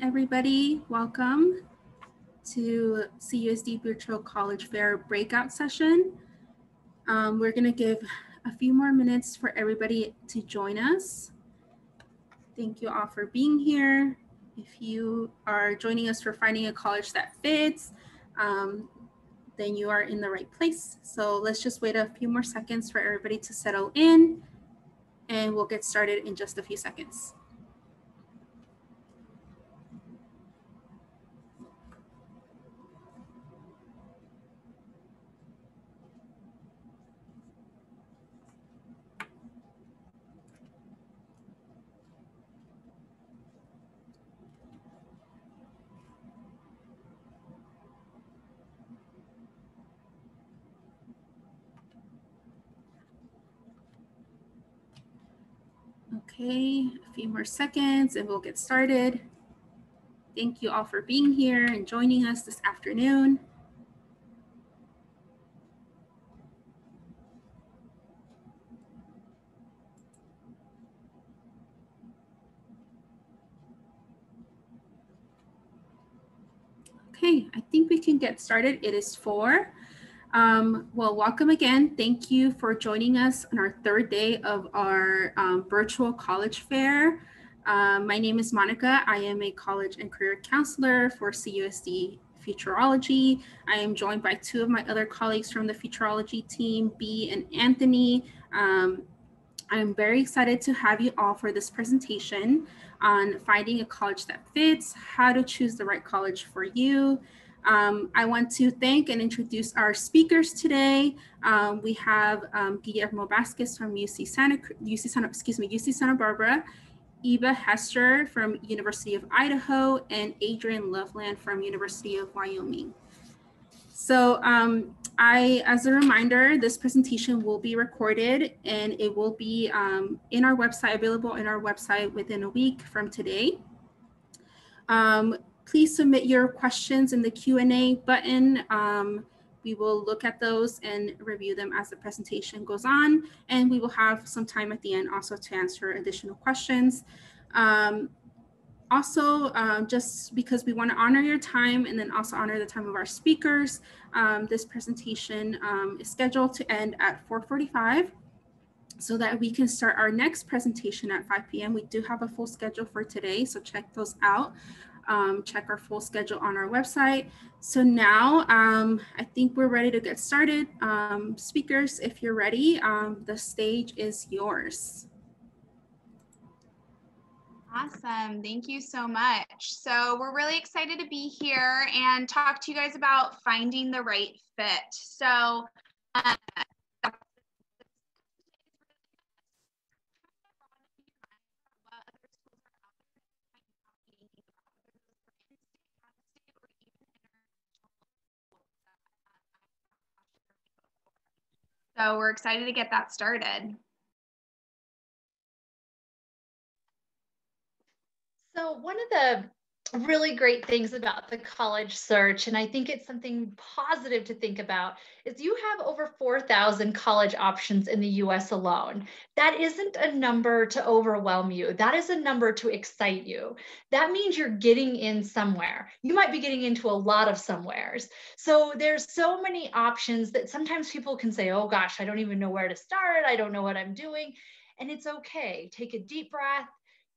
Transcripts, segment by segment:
Everybody, welcome to CUSD Virtual College Fair breakout session. We're going to give a few more minutes for everybody to join us. Thank you all for being here. If you are joining us for finding a college that fits, then you are in the right place. So let's just wait a few more seconds for everybody to settle in, and we'll get started in just a few seconds. Okay, a few more seconds and we'll get started. Thank you all for being here and joining us this afternoon. Okay, I think we can get started. It is 4. Well, welcome again. Thank you for joining us on our third day of our virtual college fair. My name is Monica. I am a college and career counselor for CUSD-Futureology. I am joined by 2 of my other colleagues from the Futureology team, B and Anthony. I'm very excited to have you all for this presentation on finding a college that fits, how to choose the right college for you. I want to thank and introduce our speakers today. We have Guillermo Vasquez from UC Santa Barbara, Eva Hester from University of Idaho, and Adrian Loveland from University of Wyoming. So as a reminder, this presentation will be recorded and it will be in our website, available in our website within a week from today. Please submit your questions in the Q&A button. We will look at those and review them as the presentation goes on, and we will have some time at the end also to answer additional questions. Also, just because we want to honor your time and then also honor the time of our speakers, this presentation is scheduled to end at 4:45 so that we can start our next presentation at 5 p.m. We do have a full schedule for today, so check those out. Check our full schedule on our website. So now I think we're ready to get started. Speakers, if you're ready, the stage is yours. Awesome. Thank you so much. So we're really excited to be here and talk to you guys about finding the right fit. So we're excited to get that started. So one of the really great things about the college search, and I think it's something positive to think about, is you have over 4,000 college options in the US alone. That isn't a number to overwhelm you. That is a number to excite you. That means you're getting in somewhere. You might be getting into a lot of somewheres. So there's so many options that sometimes people can say, oh gosh, I don't even know where to start. I don't know what I'm doing. And it's okay. Take a deep breath.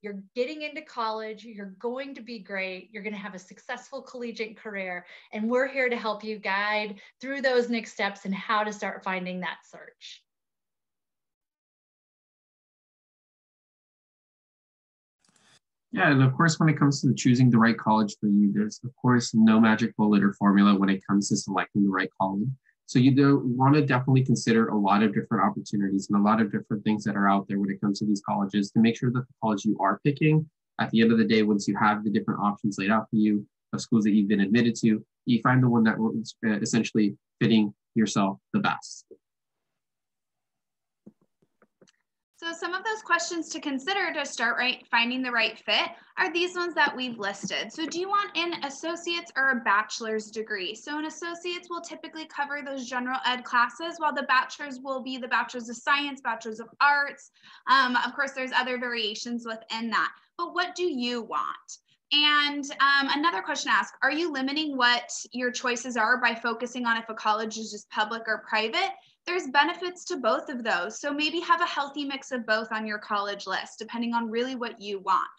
You're getting into college, you're going to be great, you're going to have a successful collegiate career, and we're here to help you guide through those next steps and how to start finding that search. Yeah, and of course, when it comes to choosing the right college for you, there's of course no magic bullet or formula when it comes to selecting the right college. So you do want to definitely consider a lot of different opportunities and a lot of different things that are out there when it comes to these colleges to make sure that the college you are picking, at the end of the day, once you have the different options laid out for you of schools that you've been admitted to, you find the one that will essentially fitting yourself the best. So some of those questions to consider to start finding the right fit are these ones that we've listed. So do you want an associate's or a bachelor's degree? So an associate's will typically cover those general ed classes, while the bachelor's will be the bachelor's of science, bachelor's of arts. Of course, there's other variations within that. But what do you want? And another question to ask, are you limiting what your choices are by focusing on if a college is just public or private? There's benefits to both of those. So maybe have a healthy mix of both on your college list, depending on really what you want.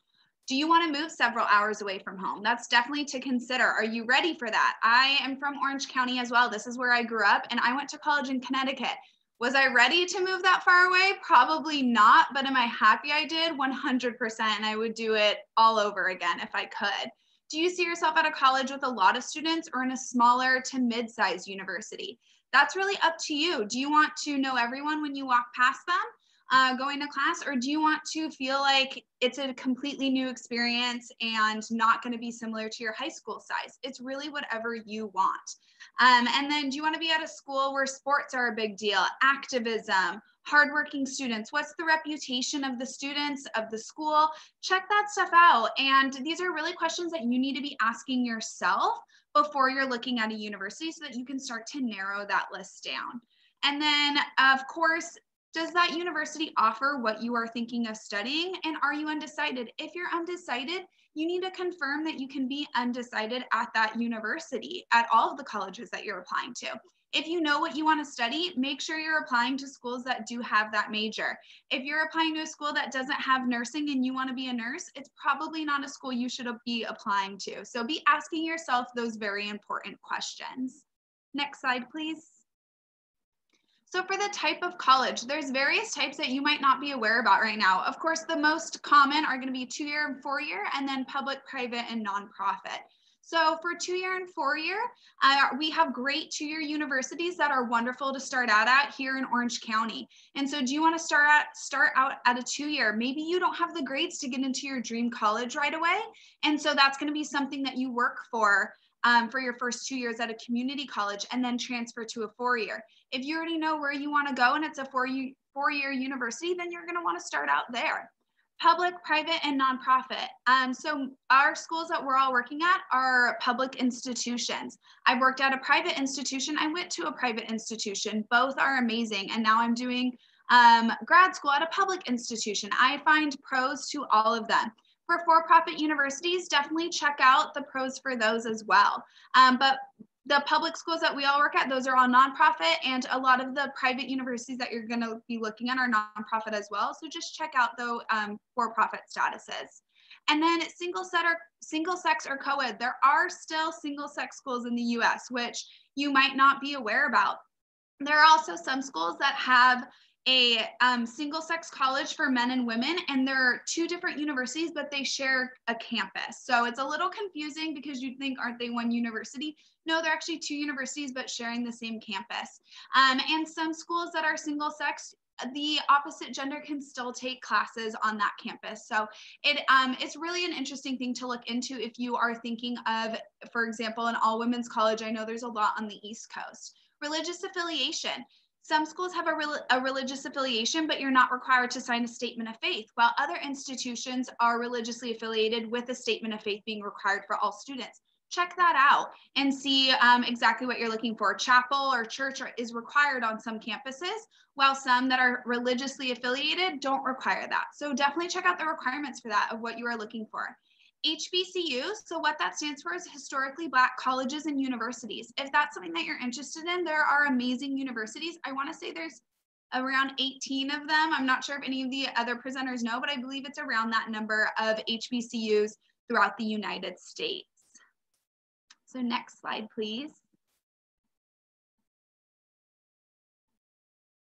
Do you want to move several hours away from home? That's definitely to consider. Are you ready for that? I am from Orange County as well. This is where I grew up, and I went to college in Connecticut. Was I ready to move that far away? Probably not, but am I happy I did? 100%, and I would do it all over again if I could. Do you see yourself at a college with a lot of students or in a smaller to mid-sized university? That's really up to you. Do you want to know everyone when you walk past them going to class, or do you want to feel like it's a completely new experience and not going to be similar to your high school size? It's really whatever you want. And then do you want to be at a school where sports are a big deal, activism, hardworking students? What's the reputation of the students, of the school? Check that stuff out. And these are really questions that you need to be asking yourself before you're looking at a university so that you can start to narrow that list down. And then, of course, does that university offer what you are thinking of studying? And are you undecided? If you're undecided, you need to confirm that you can be undecided at that university, at all of the colleges that you're applying to. If you know what you want to study, make sure you're applying to schools that do have that major. If you're applying to a school that doesn't have nursing and you want to be a nurse, it's probably not a school you should be applying to. So be asking yourself those very important questions. Next slide, please. So for the type of college, there's various types that you might not be aware about right now. Of course, the most common are going to be 2-year and 4-year, and then public, private, and nonprofit. So for 2-year and 4-year, we have great 2-year universities that are wonderful to start out at here in Orange County. And so do you want to start out at a 2-year? Maybe you don't have the grades to get into your dream college right away. And so that's going to be something that you work for your first 2 years at a community college and then transfer to a 4-year. If you already know where you want to go and it's a 4-year university, then you're going to want to start out there. Public, private, and nonprofit. So our schools that we're all working at are public institutions. I worked at a private institution. I went to a private institution. Both are amazing. And now I'm doing grad school at a public institution. I find pros to all of them. For-profit universities, definitely check out the pros for those as well. But the public schools that we all work at, those are all nonprofit, and a lot of the private universities that you're going to be looking at are nonprofit as well. So just check out the for-profit statuses. And then single sex or co-ed, there are still single sex schools in the US, which you might not be aware about. There are also some schools that have a single sex college for men and women, and they're 2 different universities, but they share a campus. So it's a little confusing because you'd think, aren't they one university? No, they're actually 2 universities, but sharing the same campus. And some schools that are single sex, the opposite gender can still take classes on that campus. So it's really an interesting thing to look into if you are thinking of, for example, an all women's college. I know there's a lot on the East Coast. Religious affiliation. Some schools have a religious affiliation, but you're not required to sign a statement of faith, while other institutions are religiously affiliated with a statement of faith being required for all students. Check that out and see exactly what you're looking for. Chapel or church is required on some campuses, while some that are religiously affiliated don't require that. So definitely check out the requirements for that of what you are looking for. HBCU, so what that stands for is Historically Black Colleges and Universities. If that's something that you're interested in, there are amazing universities. I want to say there's around 18 of them. I'm not sure if any of the other presenters know, but I believe it's around that number of HBCUs throughout the United States. So next slide, please.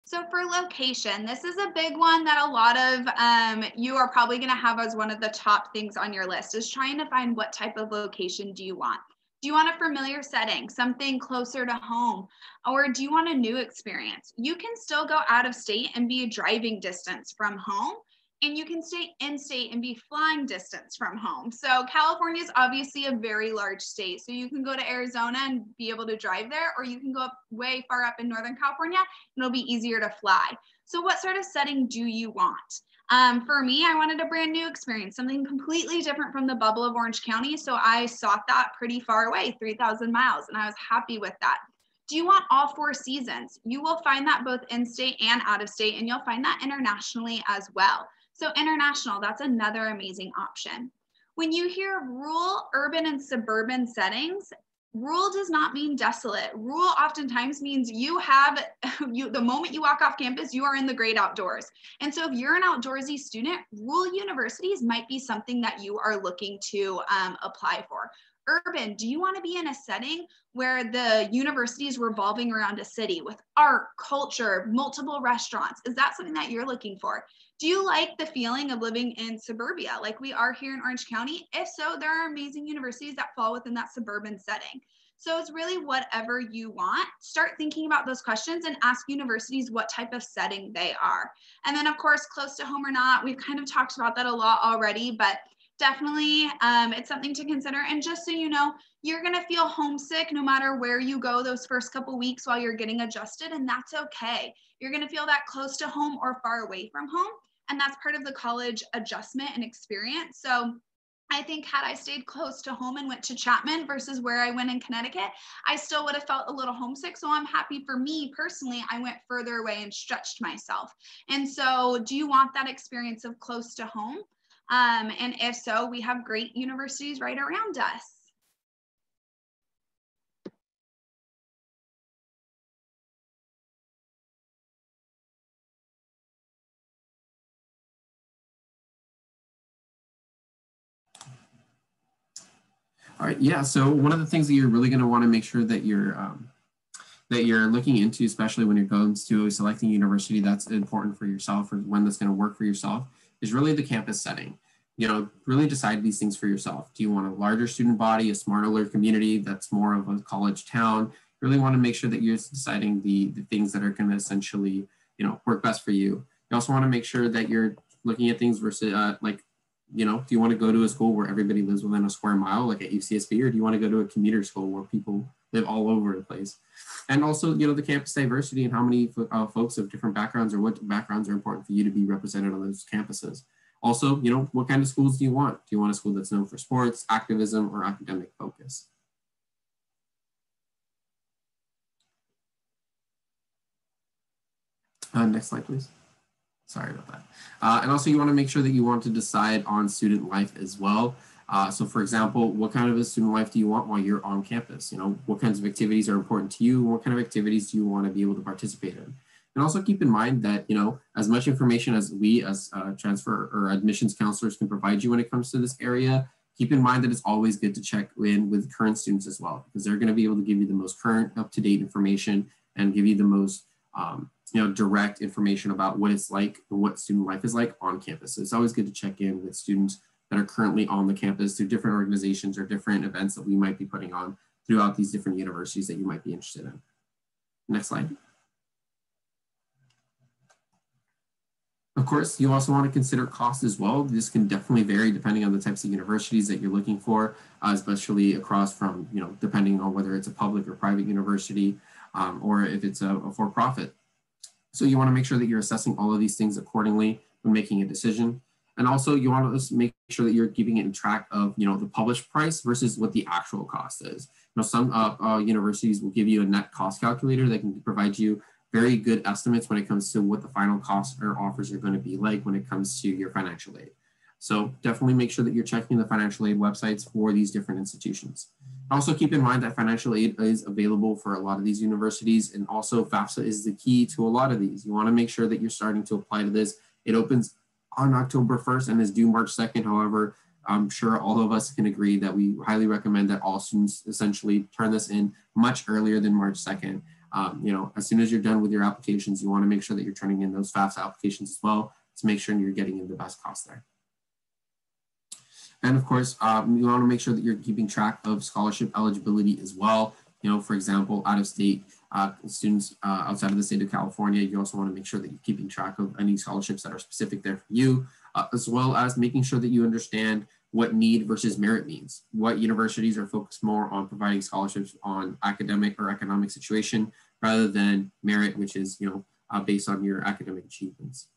So for location, this is a big one that a lot of you are probably going to have as one of the top things on your list, is trying to find what type of location do you want. Do you want a familiar setting, something closer to home, or do you want a new experience? You can still go out of state and be a driving distance from home, and you can stay in state and be flying distance from home. So California is obviously a very large state. So you can go to Arizona and be able to drive there, or you can go up way far up in Northern California and it'll be easier to fly. So what sort of setting do you want? For me, I wanted a brand new experience, something completely different from the bubble of Orange County. So I sought that pretty far away, 3,000 miles, and I was happy with that. Do you want all 4 seasons? You will find that both in state and out of state, and you'll find that internationally as well. So international, that's another amazing option. When you hear rural, urban, and suburban settings, rural does not mean desolate. Rural oftentimes means you have, the moment you walk off campus, you are in the great outdoors. And so if you're an outdoorsy student, rural universities might be something that you are looking to apply for. Urban, do you want to be in a setting where the university is revolving around a city with art, culture, multiple restaurants? Is that something that you're looking for? Do you like the feeling of living in suburbia like we are here in Orange County? If so, there are amazing universities that fall within that suburban setting. So it's really whatever you want. Start thinking about those questions and ask universities what type of setting they are. And then of course, close to home or not, we've kind of talked about that a lot already, but definitely it's something to consider. And just so you know, you're gonna feel homesick no matter where you go those first couple weeks while you're getting adjusted, and that's okay. You're gonna feel that close to home or far away from home, and that's part of the college adjustment and experience. So I think had I stayed close to home and went to Chapman versus where I went in Connecticut, I still would have felt a little homesick. So I'm happy for me personally, I went further away and stretched myself. And so do you want that experience of close to home? And if so, we have great universities right around us. All right, yeah. So one of the things that you're really going to want to make sure that you're looking into, especially when it comes to selecting university that's important for yourself or one that's going to work for yourself, is really the campus setting. You know, really decide these things for yourself. Do you want a larger student body, a smaller community that's more of a college town? You really want to make sure that you're deciding the things that are going to essentially, you know, work best for you. You also want to make sure that you're looking at things versus like, you know, do you want to go to a school where everybody lives within a square mile, like at UCSB, or do you want to go to a commuter school where people live all over the place? And also, you know, the campus diversity and how many folks of different backgrounds or what backgrounds are important for you to be represented on those campuses. Also, you know, what kind of schools do you want? Do you want a school that's known for sports, activism, or academic focus? Next slide, please. Sorry about that. And also you want to make sure that you want to decide on student life as well. So for example, what kind of a student life do you want while you're on campus? You know, what kinds of activities are important to you? What kind of activities do you want to be able to participate in? And also keep in mind that, you know, as much information as we as transfer or admissions counselors can provide you when it comes to this area, keep in mind that it's always good to check in with current students as well, because they're going to be able to give you the most current up-to-date information and give you the most you know, direct information about what it's like and what student life is like on campus. So it's always good to check in with students that are currently on the campus through different organizations or different events that we might be putting on throughout these different universities that you might be interested in. Next slide. Of course, you also want to consider cost as well. This can definitely vary depending on the types of universities that you're looking for, especially across from, you know, depending on whether it's a public or private university or if it's a for-profit. So you want to make sure that you're assessing all of these things accordingly when making a decision. And also you want to make sure that you're keeping it in track of, you know, the published price versus what the actual cost is. You know, some universities will give you a net cost calculator that can provide you very good estimates when it comes to what the final costs or offers are going to be like when it comes to your financial aid. So definitely make sure that you're checking the financial aid websites for these different institutions. Also keep in mind that financial aid is available for a lot of these universities, and also FAFSA is the key to a lot of these. You want to make sure that you're starting to apply to this. It opens on October 1st and is due March 2nd. However, I'm sure all of us can agree that we highly recommend that all students essentially turn this in much earlier than March 2nd. You know, as soon as you're done with your applications, you want to make sure that you're turning in those FAFSA applications as well to make sure you're getting in the best cost there. And of course, you want to make sure that you're keeping track of scholarship eligibility as well. You know, for example, out-of-state students outside of the state of California, you also want to make sure that you're keeping track of any scholarships that are specific there for you, as well as making sure that you understand what need versus merit means. What universities are focused more on providing scholarships on academic or economic situation rather than merit, which is, you know, based on your academic achievements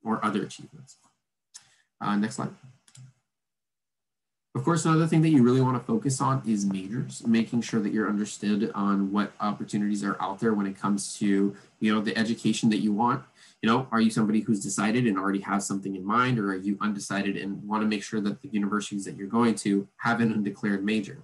or other achievements. Next slide. Of course, another thing that you really want to focus on is majors, making sure that you're understood on what opportunities are out there when it comes to, you know, the education that you want. Are you somebody who's decided and already has something in mind, or are you undecided and want to make sure that the universities that you're going to have an undeclared major?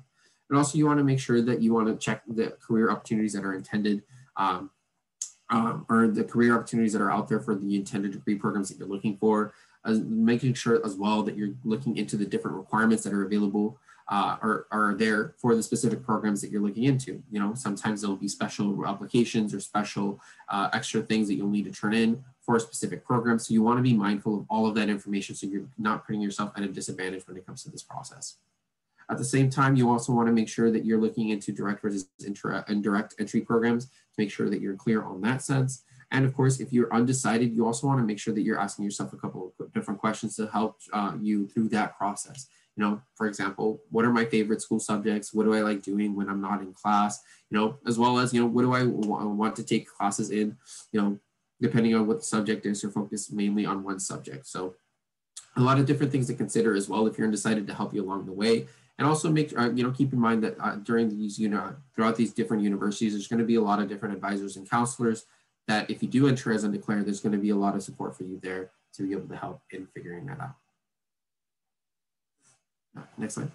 And also you want to make sure that you want to check the career opportunities that are intended or the career opportunities that are out there for the intended degree programs that you're looking for, making sure as well that you're looking into the different requirements that are available or are there for the specific programs that you're looking into. Sometimes there'll be special applications or special extra things that you'll need to turn in for a specific program. So you want to be mindful of all of that information so you're not putting yourself at a disadvantage when it comes to this process. At the same time, you also want to make sure that you're looking into direct versus indirect entry programs to make sure that you're clear on that sense. And of course, if you're undecided, you also want to make sure that you're asking yourself a couple of different questions to help you through that process. For example, what are my favorite school subjects? What do I like doing when I'm not in class? As well as, what do I want to take classes in, depending on what the subject is, or focus mainly on one subject. So a lot of different things to consider as well if you're undecided to help you along the way. And also keep in mind that during these, throughout these different universities, there's going to be a lot of different advisors and counselors that if you do enter as undeclared, there's going to be a lot of support for you there to be able to help in figuring that out. Next slide.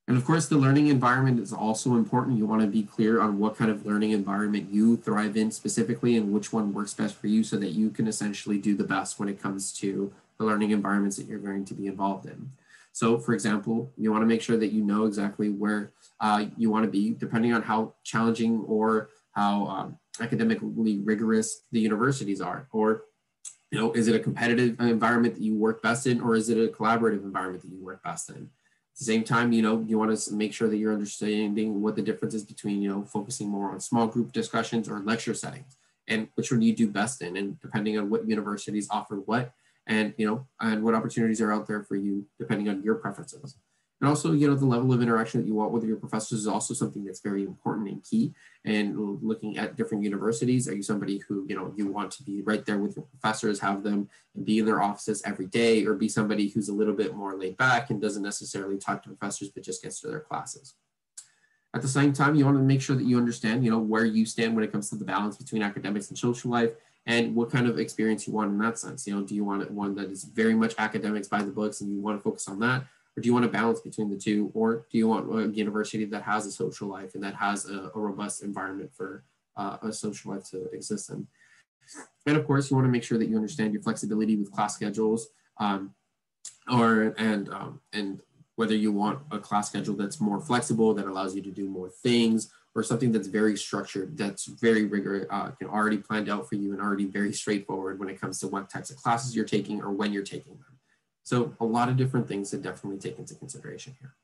And of course, the learning environment is also important. You want to be clear on what kind of learning environment you thrive in specifically and which one works best for you so that you can essentially do the best when it comes to the learning environments that you're going to be involved in. So for example, you want to make sure that you know exactly where you want to be depending on how challenging or how academically rigorous the universities are. Or, is it a competitive environment that you work best in, or is it a collaborative environment that you work best in? At the same time, you want to make sure that you're understanding what the difference is between, focusing more on small group discussions or lecture settings, and which one you do best in, and depending on what universities offer what, and and what opportunities are out there for you depending on your preferences. And also, the level of interaction that you want with your professors is also something that's very important and key. And looking at different universities, are you somebody who you want to be right there with your professors, have them be in their offices every day, or be somebody who's a little bit more laid back and doesn't necessarily talk to professors but just gets to their classes? At the same time, you want to make sure that you understand where you stand when it comes to the balance between academics and social life, and what kind of experience you want in that sense. Do you want one that is very much academics by the books and you want to focus on that? Or do you want a balance between the two? Or do you want a university that has a social life and that has a robust environment for a social life to exist in? And of course, you want to make sure that you understand your flexibility with class schedules, and whether you want a class schedule that's more flexible, that allows you to do more things, or something that's very structured, that's very rigorous, already planned out for you and already very straightforward when it comes to what types of classes you're taking or when you're taking them. So a lot of different things to definitely take into consideration here.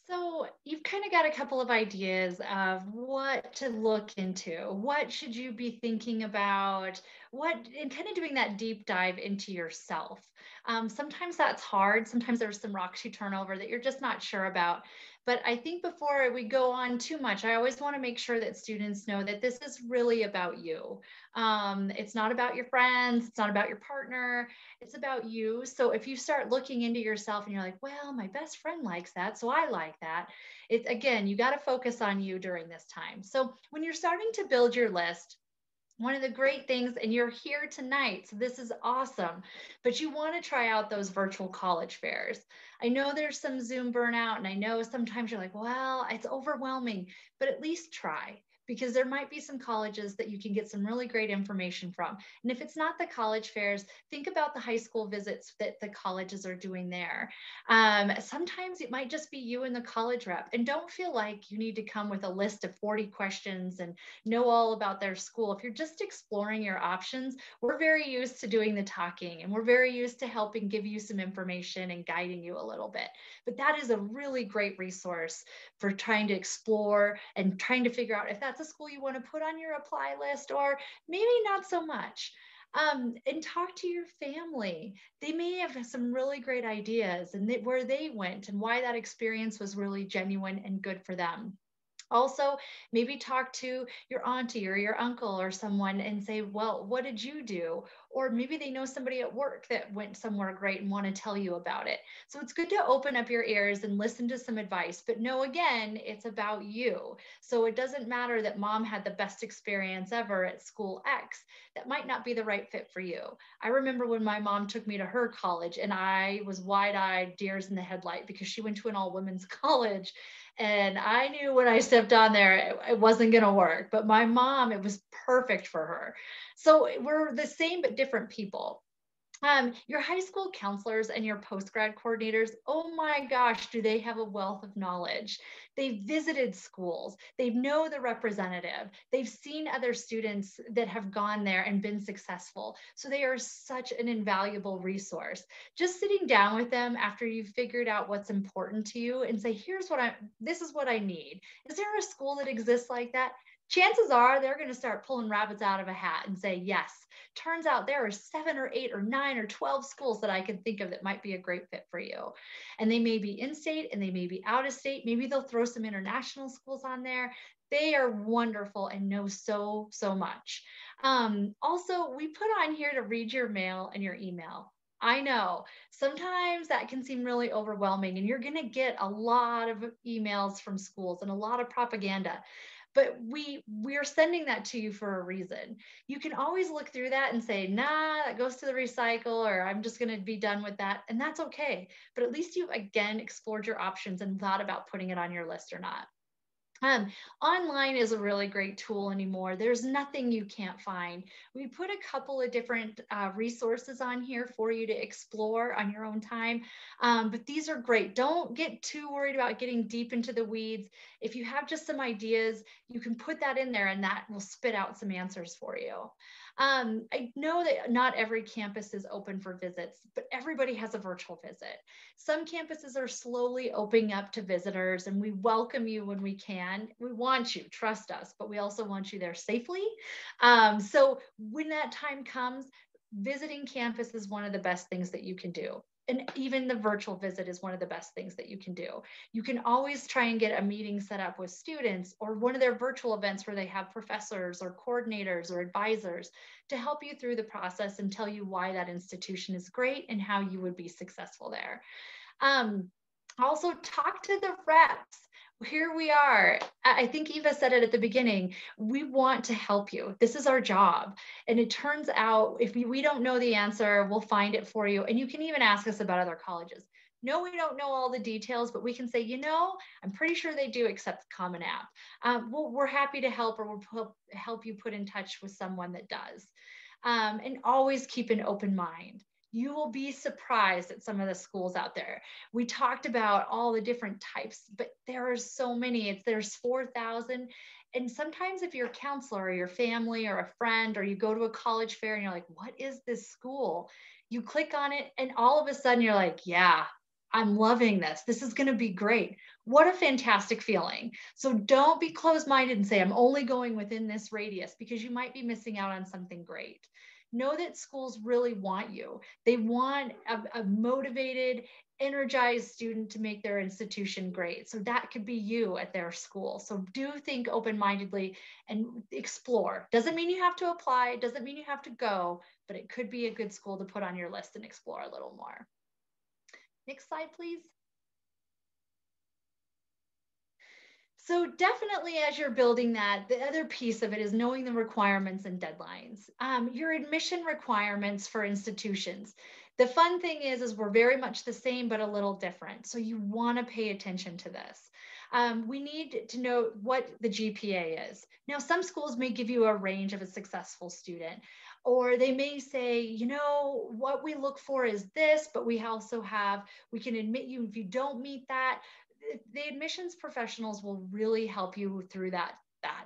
So you've kind of got a couple of ideas of what to look into. What should you be thinking about? And kind of doing that deep dive into yourself. Sometimes that's hard. Sometimes there's some rocks you turn over that you're just not sure about. But I think before we go on too much, I always want to make sure that students know that this is really about you. It's not about your friends. It's not about your partner. It's about you. So if you start looking into yourself and you're like, well, my best friend likes that, so I like that. It's, again, you got to focus on you during this time. So when you're starting to build your list, one of the great things, and you're here tonight, so this is awesome, but you want to try out those virtual college fairs. I know there's some Zoom burnout, and I know sometimes you're like, well, it's overwhelming, but at least try, because there might be some colleges that you can get some really great information from. And if it's not the college fairs, think about the high school visits that the colleges are doing there. Sometimes it might just be you and the college rep, and don't feel like you need to come with a list of 40 questions and know all about their school. If you're just exploring your options, we're very used to doing the talking, and we're very used to helping give you some information and guiding you a little bit. But that is a really great resource for trying to explore and trying to figure out if that's a school you want to put on your apply list, or maybe not so much. And talk to your family. They may have some really great ideas and where they went and why that experience was really genuine and good for them. Also, maybe talk to your auntie or your uncle or someone and say, well, what did you do? Or maybe they know somebody at work that went somewhere great and want to tell you about it. So it's good to open up your ears and listen to some advice, but know again, it's about you. So it doesn't matter that mom had the best experience ever at school X. That might not be the right fit for you. I remember when my mom took me to her college and I was wide-eyed, deers in the headlight, because she went to an all-women's college. And I knew when I stepped on there, it wasn't going to work. But my mom, it was perfect for her. So we're the same, but different people. Your high school counselors and your post-grad coordinators, oh my gosh, do they have a wealth of knowledge. They've visited schools, they know the representative, they've seen other students that have gone there and been successful. So they are such an invaluable resource. Just sitting down with them after you've figured out what's important to you and say, this is what I need. Is there a school that exists like that? Chances are they're going to start pulling rabbits out of a hat and say, yes, turns out there are 7 or 8 or 9 or 12 schools that I can think of that might be a great fit for you. And they may be in state and they may be out of state. Maybe they'll throw some international schools on there. They are wonderful and know so much. Also, we put on here to read your mail and your email. I know sometimes that can seem really overwhelming, and you're going to get a lot of emails from schools and a lot of propaganda. But we're sending that to you for a reason. You can always look through that and say, nah, that goes to the recycle, or I'm just going to be done with that. And that's okay. But at least you've, again, explored your options and thought about putting it on your list or not. Online is a really great tool anymore. There's nothing you can't find. We put a couple of different resources on here for you to explore on your own time, but these are great. Don't get too worried about getting deep into the weeds. If you have just some ideas, you can put that in there and that will spit out some answers for you. I know that not every campus is open for visits, but everybody has a virtual visit. Some campuses are slowly opening up to visitors, and we welcome you when we can. We want you, trust us, but we also want you there safely. So when that time comes, visiting campus is one of the best things that you can do. And even the virtual visit is one of the best things that you can do. You can always try and get a meeting set up with students or one of their virtual events where they have professors or coordinators or advisors to help you through the process and tell you why that institution is great and how you would be successful there. Also, talk to the reps. Here we are. I think Eva said it at the beginning. We want to help you. This is our job. And it turns out if we don't know the answer, we'll find it for you. And you can even ask us about other colleges. No, we don't know all the details, but we can say, I'm pretty sure they do accept the Common App. We're happy to help, or we'll help you put in touch with someone that does. And always keep an open mind. You will be surprised at some of the schools out there. We talked about all the different types, but there are so many. There's 4,000. And sometimes if you're a counselor or your family or a friend, or you go to a college fair and you're like, what is this school? You click on it and all of a sudden you're like, yeah, I'm loving this. This is going to be great. What a fantastic feeling. So don't be closed-minded and say, I'm only going within this radius, because you might be missing out on something great. Know that schools really want you. They want a motivated, energized student to make their institution great. So that could be you at their school. So do think open-mindedly and explore. Doesn't mean you have to apply. Doesn't mean you have to go, but it could be a good school to put on your list and explore a little more. Next slide, please. So definitely as you're building that, the other piece of it is knowing the requirements and deadlines. Your admission requirements for institutions. The fun thing is we're very much the same, but a little different. So you want to pay attention to this. We need to know what the GPA is. Now, some schools may give you a range of a successful student, or they may say, what we look for is this, but we also we can admit you if you don't meet that. The admissions professionals will really help you through that.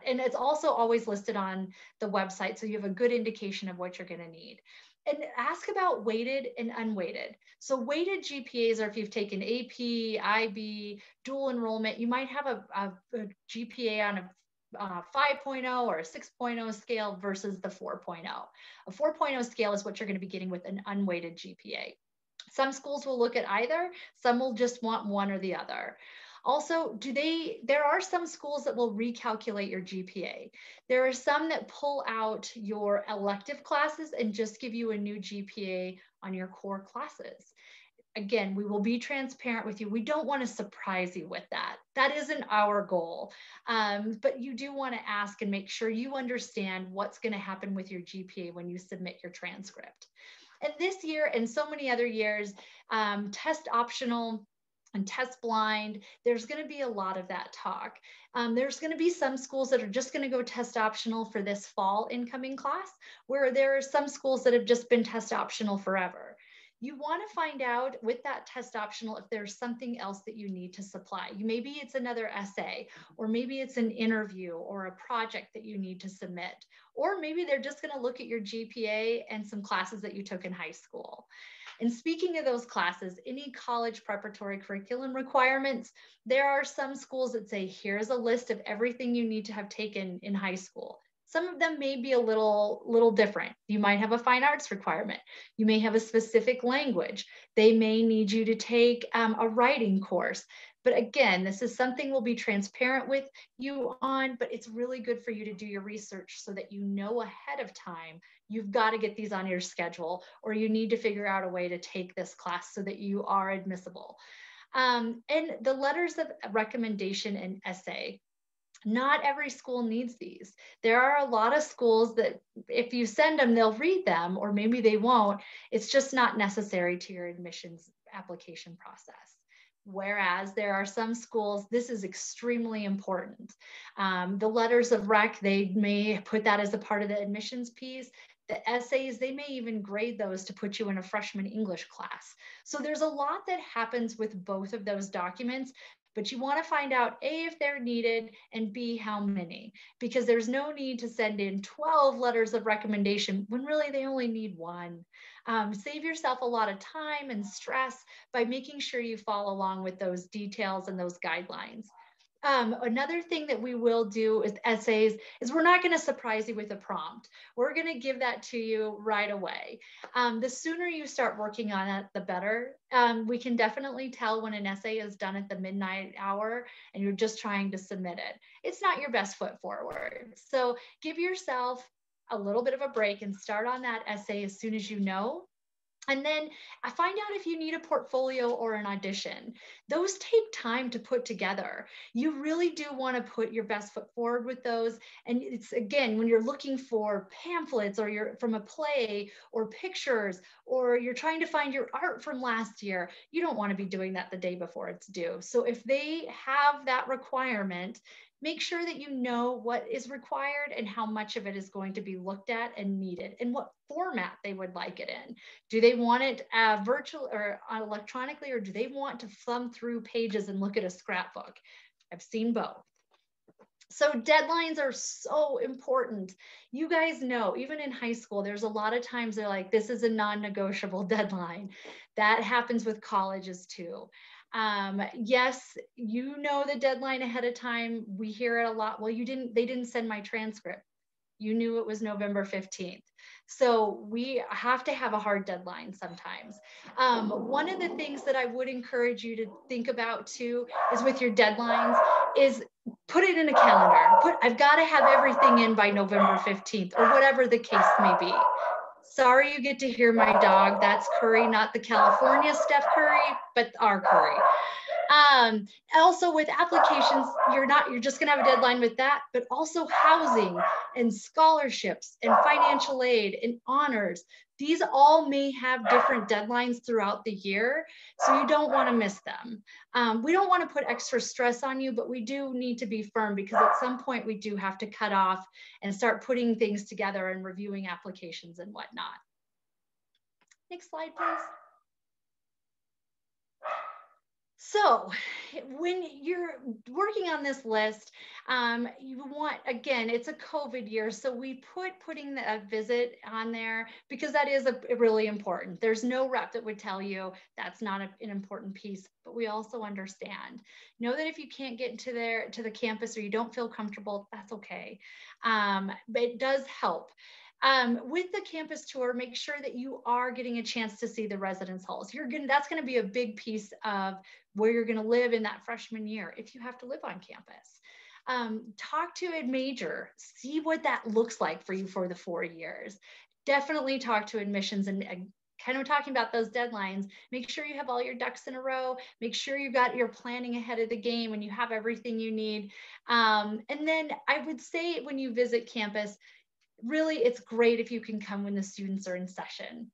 And it's also always listed on the website, so you have a good indication of what you're going to need. And ask about weighted and unweighted. So weighted GPAs are if you've taken AP, IB, dual enrollment, you might have a GPA on a 5.0 or a 6.0 scale versus the 4.0. A 4.0 scale is what you're going to be getting with an unweighted GPA. Some schools will look at either, some will just want one or the other. Also, there are some schools that will recalculate your GPA. There are some that pull out your elective classes and just give you a new GPA on your core classes. Again, we will be transparent with you. We don't want to surprise you with that. That isn't our goal. But you do want to ask and make sure you understand what's going to happen with your GPA when you submit your transcript. And this year and so many other years, test optional and test blind, there's going to be a lot of that talk. There's going to be some schools that are just going to go test optional for this fall incoming class, where there are some schools that have just been test optional forever. You want to find out with that test optional if there's something else that you need to supply. Maybe it's another essay, or maybe it's an interview or a project that you need to submit, or maybe they're just going to look at your GPA and some classes that you took in high school. And speaking of those classes, any college preparatory curriculum requirements, there are some schools that say, here's a list of everything you need to have taken in high school. Some of them may be a little different. You might have a fine arts requirement. You may have a specific language. They may need you to take a writing course. But again, this is something we'll be transparent with you on, but it's really good for you to do your research so that you know ahead of time, you've got to get these on your schedule, or you need to figure out a way to take this class so that you are admissible. And the letters of recommendation and essay, not every school needs these. There are a lot of schools that if you send them, they'll read them, or maybe they won't. It's just not necessary to your admissions application process. Whereas there are some schools, this is extremely important. The letters of rec, they may put that as a part of the admissions piece. The essays, they may even grade those to put you in a freshman English class. So there's a lot that happens with both of those documents, but you want to find out A, if they're needed, and B, how many, because there's no need to send in 12 letters of recommendation when really they only need one. Save yourself a lot of time and stress by making sure you follow along with those details and those guidelines. Another thing that we will do with essays is we're not going to surprise you with a prompt. We're going to give that to you right away. The sooner you start working on it, the better. We can definitely tell when an essay is done at the midnight hour and you're just trying to submit it. It's not your best foot forward. So give yourself a little bit of a break and start on that essay as soon as you know. And then find out if you need a portfolio or an audition. Those take time to put together. You really do want to put your best foot forward with those. And it's, again, when you're looking for pamphlets or you're from a play or pictures, or you're trying to find your art from last year, you don't want to be doing that the day before it's due. So if they have that requirement, make sure that you know what is required and how much of it is going to be looked at and needed and what format they would like it in. Do they want it virtual or electronically, or do they want to thumb through pages and look at a scrapbook? I've seen both. So deadlines are so important. You guys know, even in high school, there's a lot of times they're like, this is a non-negotiable deadline. That happens with colleges too. Yes, you know the deadline ahead of time. We hear it a lot. Well, they didn't send my transcript. You knew it was November 15th. So we have to have a hard deadline sometimes. One of the things that I would encourage you to think about too is with your deadlines is put it in a calendar. I've got to have everything in by November 15th or whatever the case may be. Sorry you get to hear my dog. That's Curry, not the California Steph Curry, but our Curry. Also with applications, you're just gonna have a deadline with that, but also housing and scholarships and financial aid and honors. These all may have different deadlines throughout the year, so you don't want to miss them. We don't want to put extra stress on you, but we do need to be firm because at some point we do have to cut off and start putting things together and reviewing applications and whatnot. Next slide, please. So when you're working on this list, you want, again, it's a COVID year. So we putting a visit on there because that is really important. There's no rep that would tell you that's not an important piece, but we also understand. Know that if you can't get to the campus or you don't feel comfortable, that's okay. But it does help. With the campus tour, make sure that you are getting a chance to see the residence halls. That's going to be a big piece of where you're going to live in that freshman year if you have to live on campus. Talk to a major, see what that looks like for you for the 4 years. Definitely talk to admissions and kind of talking about those deadlines. Make sure you have all your ducks in a row. Make sure you got your planning ahead of the game and you have everything you need. And then I would say when you visit campus, really, it's great if you can come when the students are in session.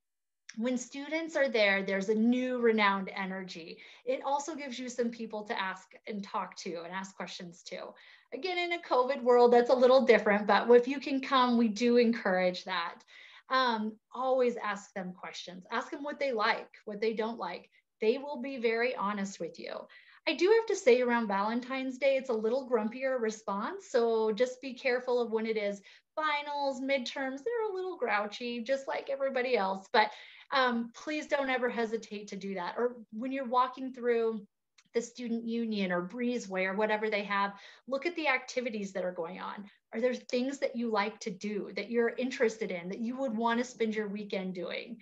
When students are there, there's a new renowned energy. It also gives you some people to ask and talk to and ask questions to. Again, in a COVID world, that's a little different, but if you can come, we do encourage that. Always ask them questions. Ask them what they like, what they don't like. They will be very honest with you. I do have to say around Valentine's Day, it's a little grumpier response. So just be careful of when it is finals, midterms, they're a little grouchy, just like everybody else. But please don't ever hesitate to do that. Or when you're walking through the student union or breezeway or whatever they have, look at the activities that are going on. Are there things that you like to do, that you're interested in, that you would want to spend your weekend doing?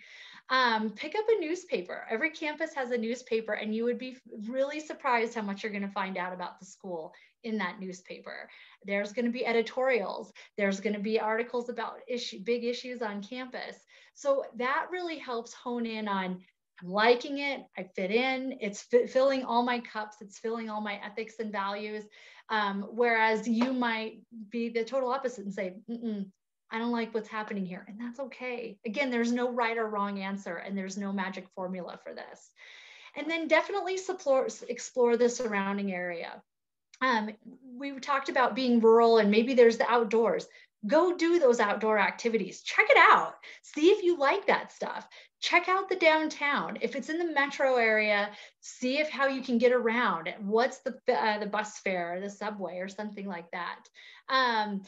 Pick up a newspaper. Every campus has a newspaper, and you would be really surprised how much you're going to find out about the school in that newspaper. There's going to be editorials. There's going to be articles about big issues on campus. So that really helps hone in on, I'm liking it, I fit in, it's filling all my cups, it's filling all my ethics and values. Whereas you might be the total opposite and say, I don't like what's happening here. And that's okay. Again, there's no right or wrong answer, and there's no magic formula for this. And then definitely explore the surrounding area. We talked about being rural, and maybe there's the outdoors. Go do those outdoor activities. Check it out. See if you like that stuff. Check out the downtown. If it's in the metro area, see how you can get around. What's the bus fare or the subway or something like that.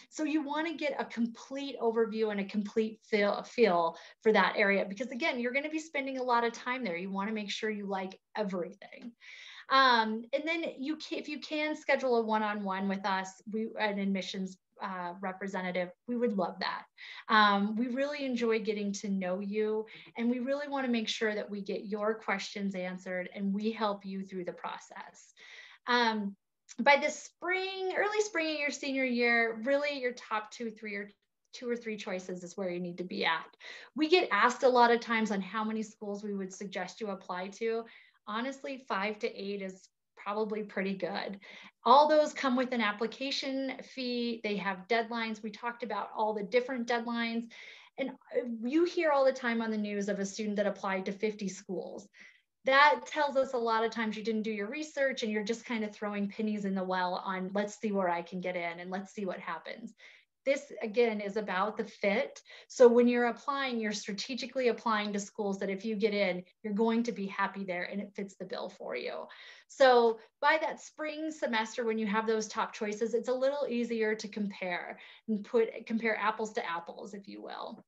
So you want to get a complete overview and a complete feel for that area, because again, you're going to be spending a lot of time there. You want to make sure you like everything. And then if you can schedule a one-on-one with us, an admissions representative, we would love that. We really enjoy getting to know you, and we really want to make sure that we get your questions answered and we help you through the process. By the early spring of your senior year, really your top two or three choices is where you need to be at. We get asked a lot of times on how many schools we would suggest you apply to. Honestly, 5 to 8 is probably pretty good. All those come with an application fee. They have deadlines. We talked about all the different deadlines. And you hear all the time on the news of a student that applied to 50 schools. That tells us a lot of times you didn't do your research and you're just kind of throwing pennies in the well on, let's see where I can get in and let's see what happens. This, again, is about the fit. So when you're applying, you're strategically applying to schools that if you get in, you're going to be happy there and it fits the bill for you. So by that spring semester, when you have those top choices, it's a little easier to compare and compare apples to apples, if you will.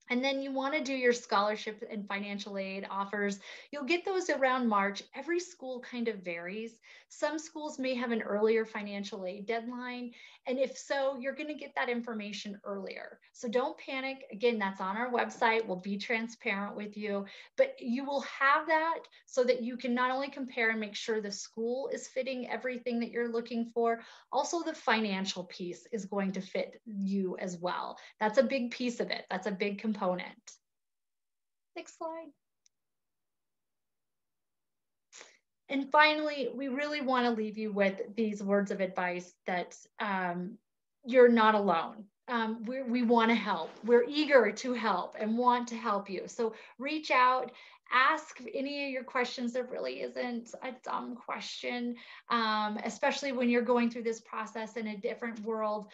And then you want to do your scholarship and financial aid offers. You'll get those around March. Every school kind of varies. Some schools may have an earlier financial aid deadline. And if so, you're going to get that information earlier. So don't panic. Again, that's on our website. We'll be transparent with you, but you will have that so that you can not only compare and make sure the school is fitting everything that you're looking for, also the financial piece is going to fit you as well. That's a big piece of it. That's a big component. Next slide. And finally, we really want to leave you with these words of advice that you're not alone. We want to help. We're eager to help and want to help you. So reach out, ask any of your questions. There really isn't a dumb question, especially when you're going through this process in a different world.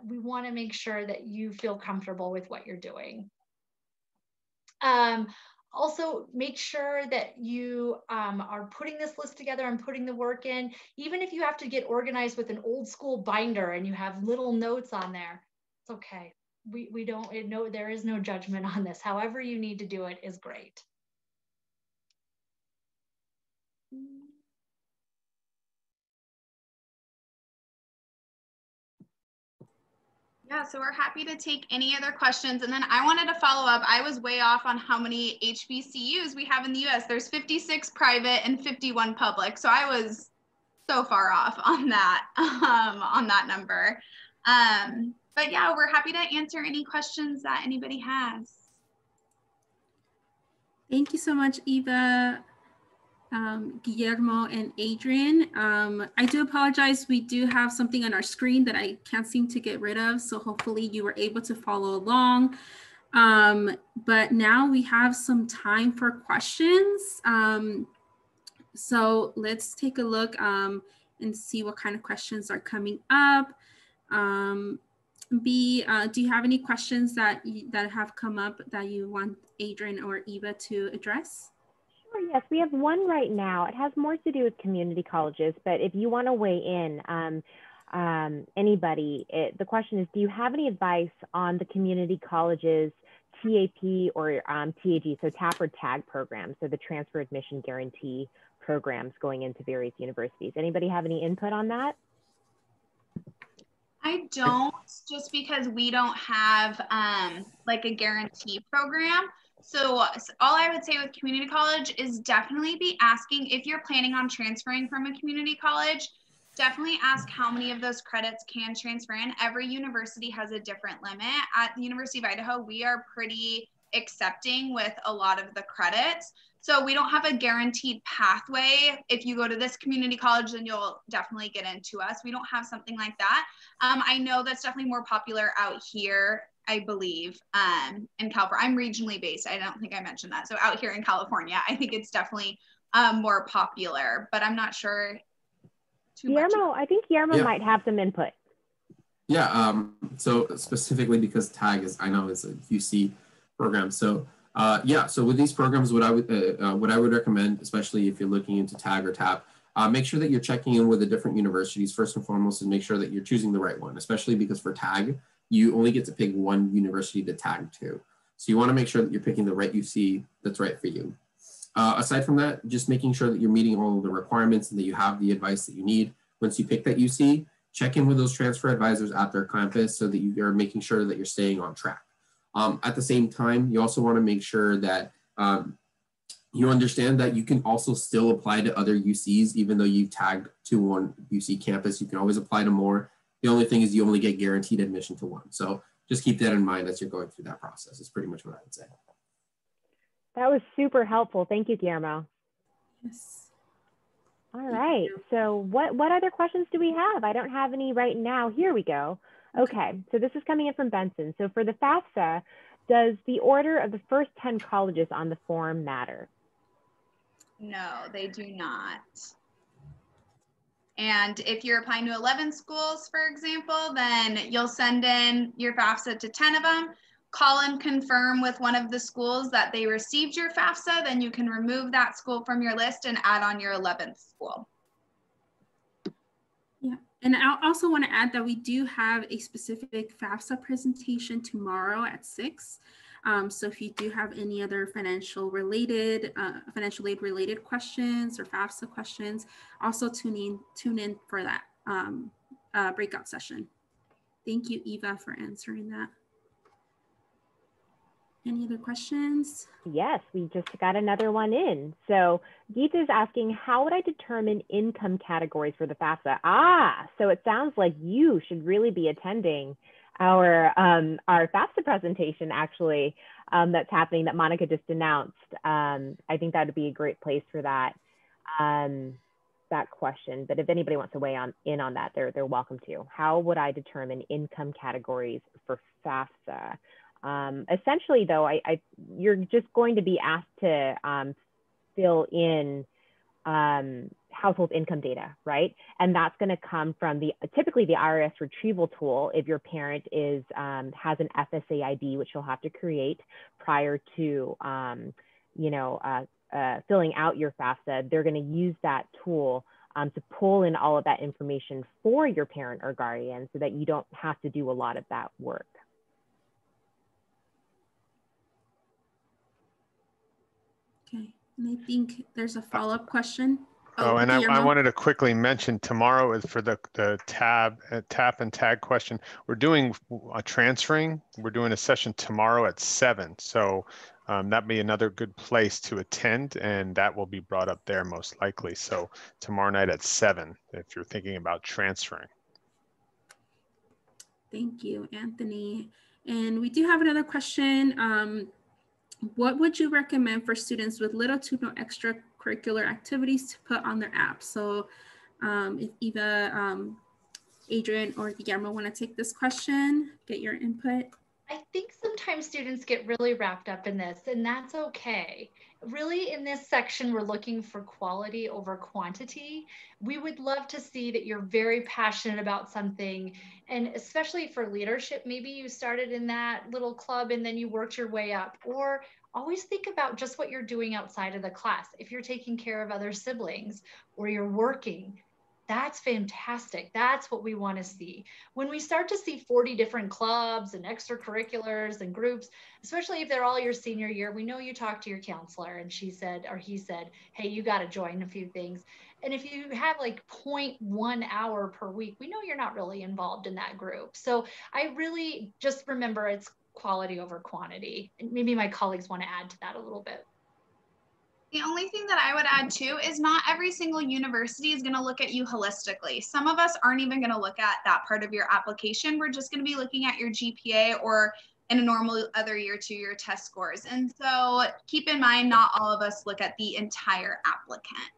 We want to make sure that you feel comfortable with what you're doing. Also, make sure that you are putting this list together and putting the work in. Even if you have to get organized with an old school binder and you have little notes on there, it's okay. We don't know, there is no judgment on this. However you need to do it is great. Yeah, so we're happy to take any other questions. And then I wanted to follow up. I was way off on how many HBCUs we have in the US. There's 56 private and 51 public. So I was so far off on that number. But yeah, we're happy to answer any questions that anybody has. Thank you so much, Eva, Guillermo, and Adrian. I do apologize. We do have something on our screen that I can't seem to get rid of. So hopefully you were able to follow along. But now we have some time for questions. So let's take a look and see what kind of questions are coming up. B, do you have any questions that have come up that you want Adrian or Eva to address? Sure, yes, we have one right now. It has more to do with community colleges, but if you want to weigh in, anybody, the question is, do you have any advice on the community colleges TAP or TAG, so TAP or TAG programs, so the transfer admission guarantee programs going into various universities? Anybody have any input on that? I don't, just because we don't have like a guarantee program. So all I would say with community college is definitely be asking, if you're planning on transferring from a community college, definitely ask how many of those credits can transfer in. Every university has a different limit. At the University of Idaho, we are pretty accepting with a lot of the credits. So we don't have a guaranteed pathway. If you go to this community college, then you'll definitely get into us. We don't have something like that. I know that's definitely more popular out here, I believe, in California. I'm regionally based. I don't think I mentioned that. So out here in California, I think it's definitely more popular, but I'm not sure too much. Guillermo, I think Guillermo might have some input. Yeah, so specifically because TAG is, I know, is a UC program. So yeah, so with these programs, what I would recommend, especially if you're looking into TAG or TAP, make sure that you're checking in with the different universities first and foremost, and make sure that you're choosing the right one, especially because for TAG, you only get to pick one university to tag to. So you want to make sure that you're picking the right UC that's right for you. Aside from that, just making sure that you're meeting all of the requirements and that you have the advice that you need. Once you pick that UC, check in with those transfer advisors at their campus so that you are making sure that you're staying on track. At the same time, you also want to make sure that you understand that you can also still apply to other UCs, even though you tagged to one UC campus. You can always apply to more. The only thing is you only get guaranteed admission to one. So just keep that in mind as you're going through that process. It's pretty much what I would say. That was super helpful. Thank you, Guillermo. Yes. All right. So what other questions do we have? I don't have any right now. Here we go. Okay. So this is coming in from Benson. So for the FAFSA, does the order of the first 10 colleges on the form matter? No, they do not. And if you're applying to 11 schools, for example, then you'll send in your FAFSA to 10 of them, call and confirm with one of the schools that they received your FAFSA, then you can remove that school from your list and add on your 11th school. Yeah, and I also want to add that we do have a specific FAFSA presentation tomorrow at 6. So if you do have any other financial aid related questions or FAFSA questions, also tune in for that breakout session. Thank you, Eva, for answering that. Any other questions? Yes, we just got another one in. So Geeta is asking, how would I determine income categories for the FAFSA? So it sounds like you should really be attending our FAFSA presentation, actually, that's happening, that Monica just announced. I think that would be a great place for that question. But if anybody wants to weigh in on that, they're welcome to. How would I determine income categories for FAFSA? Essentially, though, you're just going to be asked to fill in household income data, right? And that's going to come from typically the IRS retrieval tool. If your parent has an FSA ID, which you'll have to create prior to filling out your FAFSA, they're going to use that tool to pull in all of that information for your parent or guardian so that you don't have to do a lot of that work. Okay, and I think there's a follow-up question. Oh, and I Guillermo? wanted to quickly mention tomorrow is for the tap and tag question. We're doing a transferring. We're doing a session tomorrow at 7. So that'd be another good place to attend, and that will be brought up there most likely. So tomorrow night at 7, if you're thinking about transferring. Thank you, Anthony. And we do have another question. What would you recommend for students with little to no extracurricular activities to put on their app? So if Eva, Adrian, or Guillermo want to take this question, get your input. I think sometimes students get really wrapped up in this, and that's okay. Really, in this section, we're looking for quality over quantity. We would love to see that you're very passionate about something, and especially for leadership, maybe you started in that little club and then you worked your way up, or always think about just what you're doing outside of the class. If you're taking care of other siblings or you're working, that's fantastic. That's what we want to see. When we start to see 40 different clubs and extracurriculars and groups, especially if they're all your senior year, we know you talked to your counselor and she said, or he said, hey, you got to join a few things. And if you have like 0.1 hour per week, we know you're not really involved in that group. So I really just remember it's quality over quantity. And maybe my colleagues want to add to that a little bit. The only thing that I would add too is not every single university is going to look at you holistically. Some of us aren't even going to look at that part of your application. We're just going to be looking at your GPA or in a normal other year to your test scores. And so keep in mind, not all of us look at the entire applicant.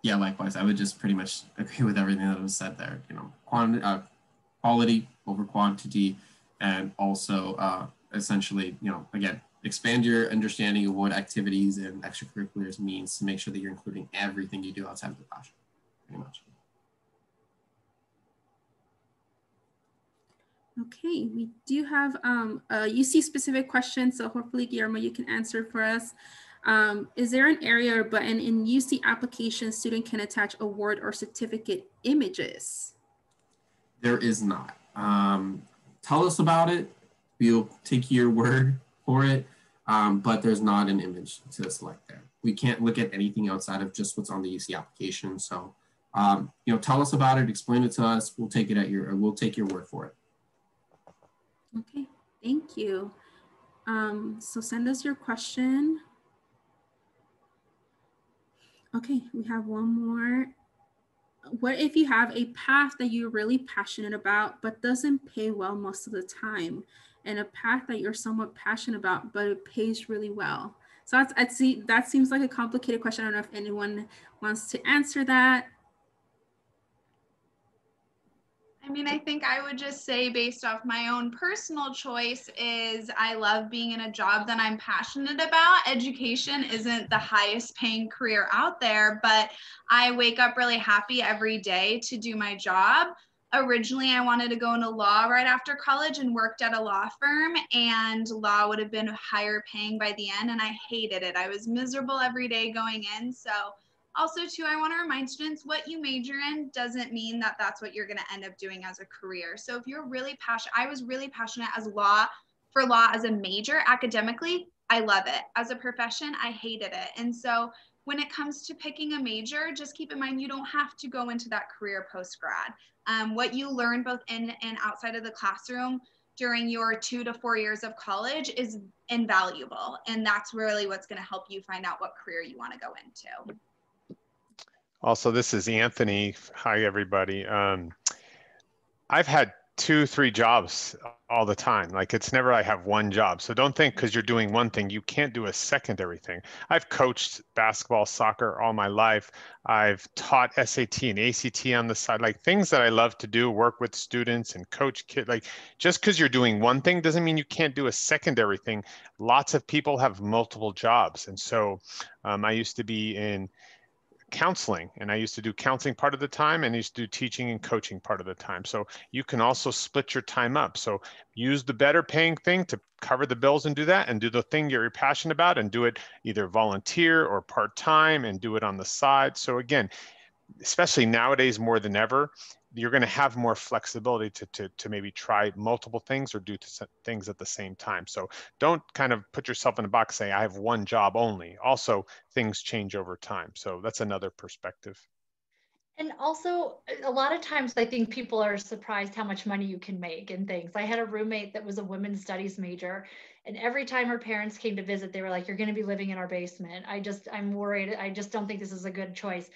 Yeah, likewise. I would just pretty much agree with everything that was said there. You know, quality over quantity, and also essentially, you know, again, expand your understanding of what activities and extracurriculars means to make sure that you're including everything you do outside of the classroom, pretty much. Okay, we do have a UC specific question, so hopefully Guillermo, you can answer for us. Is there an area or button in UC application student can attach award or certificate images? There is not. Tell us about it. We'll take your word for it, but there's not an image to select there. We can't look at anything outside of just what's on the UC application. So, you know, tell us about it, explain it to us. We'll take it at we'll take your word for it. Okay, thank you. So send us your question. Okay, we have one more. What if you have a path that you're really passionate about, but doesn't pay well most of the time, and a path that you're somewhat passionate about, but it pays really well? So that seems like a complicated question. I don't know if anyone wants to answer that. I mean, I think I would just say based off my own personal choice is I love being in a job that I'm passionate about. Education isn't the highest paying career out there, but I wake up really happy every day to do my job. Originally, I wanted to go into law right after college and worked at a law firm, and law would have been higher paying by the end, and I hated it. I was miserable every day going in. So also, too, I want to remind students what you major in doesn't mean that that's what you're going to end up doing as a career. So if you're really passionate, I was really passionate for law as a major academically, I love it. As a profession, I hated it. And so when it comes to picking a major, just keep in mind you don't have to go into that career post-grad. What you learn both in and outside of the classroom during your 2 to 4 years of college is invaluable. And that's really what's going to help you find out what career you want to go into. Also, this is Anthony. Hi, everybody. I've had 2-3 jobs all the time. Like, it's never I have one job. So don't think because you're doing one thing, you can't do a secondary thing. I've coached basketball, soccer all my life. I've taught SAT and ACT on the side, like things that I love to do, work with students and coach kids. Like, just because you're doing one thing doesn't mean you can't do a secondary thing. Lots of people have multiple jobs. And so I used to be in counseling, and I used to do counseling part of the time, and I used to do teaching and coaching part of the time. So you can also split your time up. So use the better paying thing to cover the bills and do that, and do the thing you're passionate about and do it either volunteer or part-time and do it on the side. So again, especially nowadays more than ever, you're going to have more flexibility to maybe try multiple things or do things at the same time. So don't kind of put yourself in a box saying I have one job only. Also, things change over time. So that's another perspective. And also, a lot of times I think people are surprised how much money you can make and things. I had a roommate that was a women's studies major, and every time her parents came to visit, they were like, "You're going to be living in our basement. I'm worried. I just don't think this is a good choice."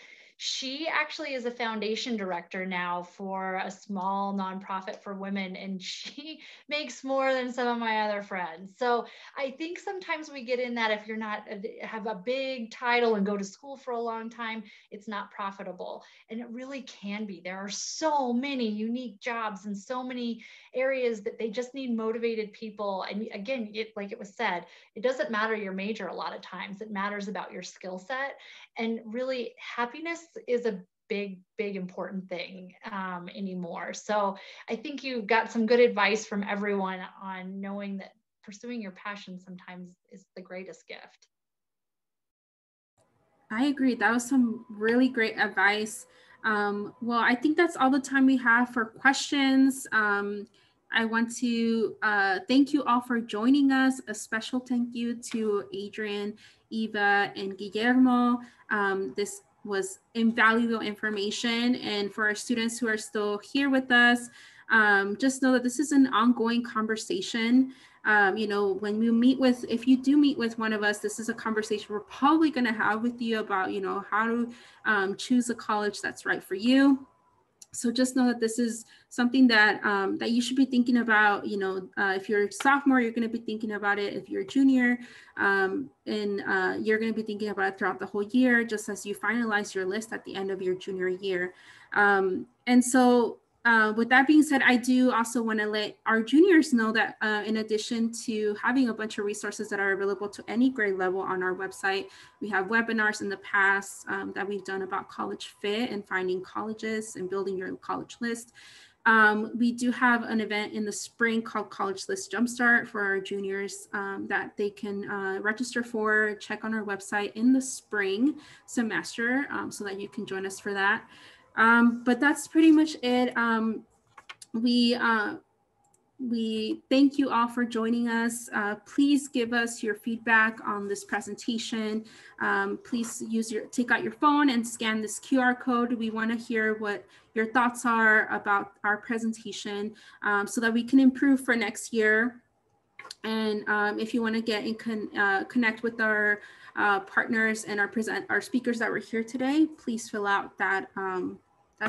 She actually is a foundation director now for a small nonprofit for women, and she makes more than some of my other friends. So I think sometimes we get in that if you're not have a big title and go to school for a long time, it's not profitable. And it really can be. There are so many unique jobs and so many areas that they just need motivated people. And again, like it was said, it doesn't matter your major a lot of times. It matters about your skill set. And really, happiness is a big, important thing anymore. So I think you got some good advice from everyone on knowing that pursuing your passion sometimes is the greatest gift. I agree. That was some really great advice. Well, I think that's all the time we have for questions. I want to thank you all for joining us. A special thank you to Adrian, Eva, and Guillermo. This was invaluable information. And for our students who are still here with us, just know that this is an ongoing conversation. You know, when we meet with, if you do meet with one of us, this is a conversation we're probably going to have with you about, you know, how to choose a college that's right for you. So just know that this is something that that you should be thinking about. You know, if you're a sophomore, you're going to be thinking about it. If you're a junior, and you're going to be thinking about it throughout the whole year, just as you finalize your list at the end of your junior year. And so with that being said, I do also want to let our juniors know that in addition to having a bunch of resources that are available to any grade level on our website, we have webinars in the past that we've done about college fit and finding colleges and building your college list. We do have an event in the spring called College List Jumpstart for our juniors that they can register for. Check on our website in the spring semester so that you can join us for that. But that's pretty much it. We thank you all for joining us. Please give us your feedback on this presentation. Please take out your phone and scan this QR code. We want to hear what your thoughts are about our presentation so that we can improve for next year. And if you want to get in connect with our partners and our speakers that were here today, please fill out that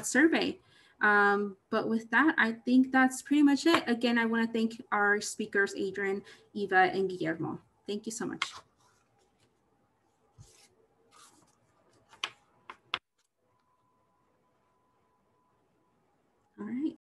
survey. But with that, I think that's pretty much it. Again, I want to thank our speakers, Adrian, Eva, and Guillermo. Thank you so much.